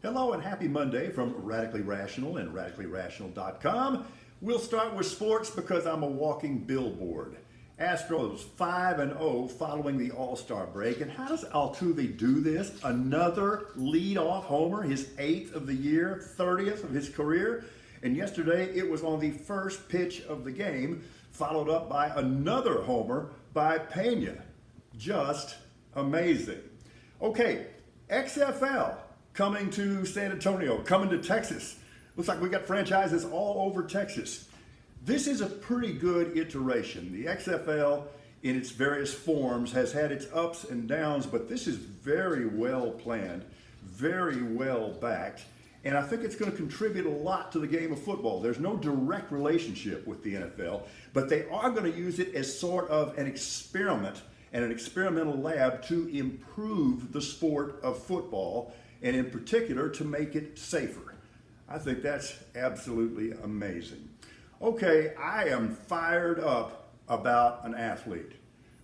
Hello and happy Monday from Radically Rational and radicallyrational.com. We'll start with sports because I'm a walking billboard. Astros 5-0 following the All-Star break. And how does Altuve do this? Another leadoff homer, his 8th of the year, 30th of his career. And yesterday it was on the first pitch of the game, followed up by another homer by Pena. Just amazing. Okay, XFL coming to San Antonio, coming to Texas. Looks like we got franchises all over Texas. This is a pretty good iteration. The XFL in its various forms has had its ups and downs, but this is very well planned, very well backed, and I think it's going to contribute a lot to the game of football. There's no direct relationship with the NFL, but they are going to use it as sort of an experiment and an experimental lab to improve the sport of football, and in particular to make it safer. I think that's absolutely amazing. Okay, I am fired up about an athlete.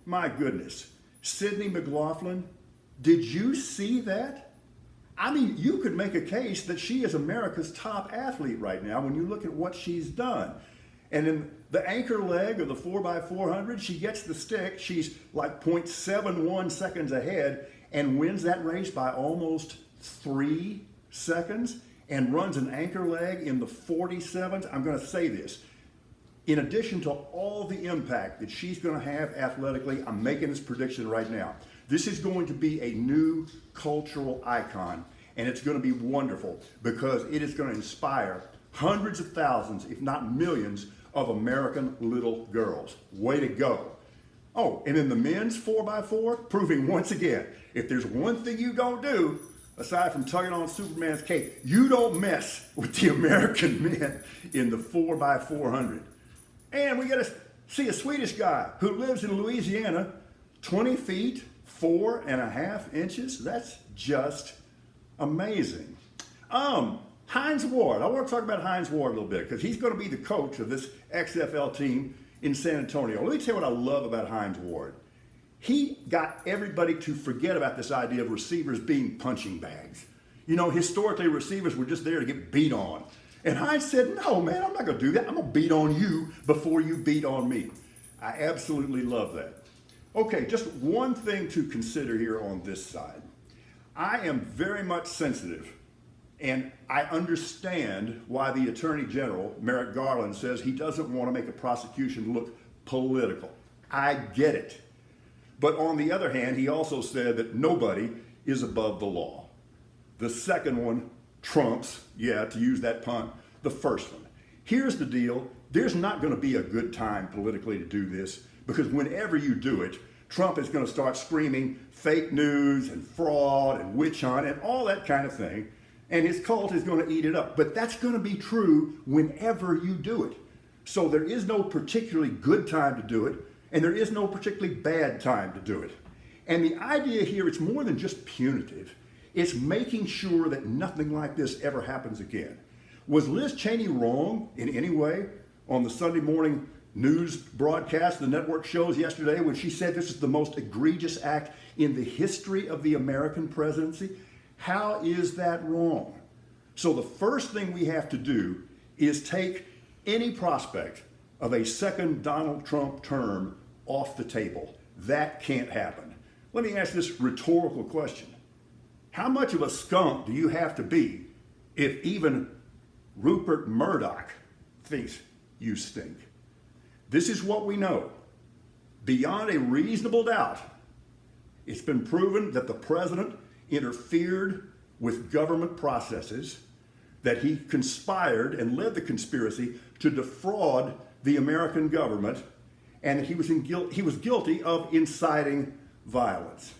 My goodness, Sydney McLaughlin, did you see that? I mean, you could make a case that she is America's top athlete right now when you look at what she's done. And in the anchor leg of the 4x400, she gets the stick. She's like 0.71 seconds ahead and wins that race by almost 3 seconds and runs an anchor leg in the 47s. I'm going to say this. In addition to all the impact that she's going to have athletically, I'm making this prediction right now. This is going to be a new cultural icon, and it's going to be wonderful because it is going to inspire hundreds of thousands, if not millions, of American little girls. Way to go. Oh, and in the men's 4x4, proving once again, if there's one thing you don't do, aside from tugging on Superman's cape, you don't mess with the American men in the 4x400. And we get to see a Swedish guy who lives in Louisiana, 20 feet, 4.5 inches. That's just amazing. Hines Ward. I want to talk about Hines Ward a little bit because he's going to be the coach of this XFL team in San Antonio. Let me tell you what I love about Hines Ward. He got everybody to forget about this idea of receivers being punching bags. You know, historically, receivers were just there to get beat on. And Hines said, no, man, I'm not going to do that. I'm going to beat on you before you beat on me. I absolutely love that. Okay, just one thing to consider here on this side. I am very much sensitive, and I understand why the Attorney General, Merrick Garland, says he doesn't want to make a prosecution look political. I get it. But on the other hand, he also said that nobody is above the law. The second one trumps, to use that pun, the first one. Here's the deal. There's not going to be a good time politically to do this because whenever you do it, Trump is going to start screaming fake news and fraud and witch hunt and all that kind of thing. And his cult is going to eat it up. But that's going to be true whenever you do it. So there is no particularly good time to do it, and there is no particularly bad time to do it. And the idea here, it's more than just punitive. It's making sure that nothing like this ever happens again. Was Liz Cheney wrong in any way on the Sunday morning news broadcast, the network shows yesterday, when she said this is the most egregious act in the history of the American presidency? How is that wrong? So the first thing we have to do is take any prospect of a second Donald Trump term off the table. That can't happen. Let me ask this rhetorical question. How much of a skunk do you have to be if even Rupert Murdoch thinks you stink? This is what we know. Beyond a reasonable doubt, it's been proven that the president interfered with government processes, that he conspired and led the conspiracy to defraud the American government, and that he was guilty of inciting violence.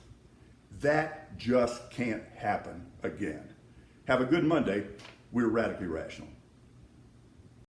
That just can't happen again. Have a good Monday. We're Radically Rational.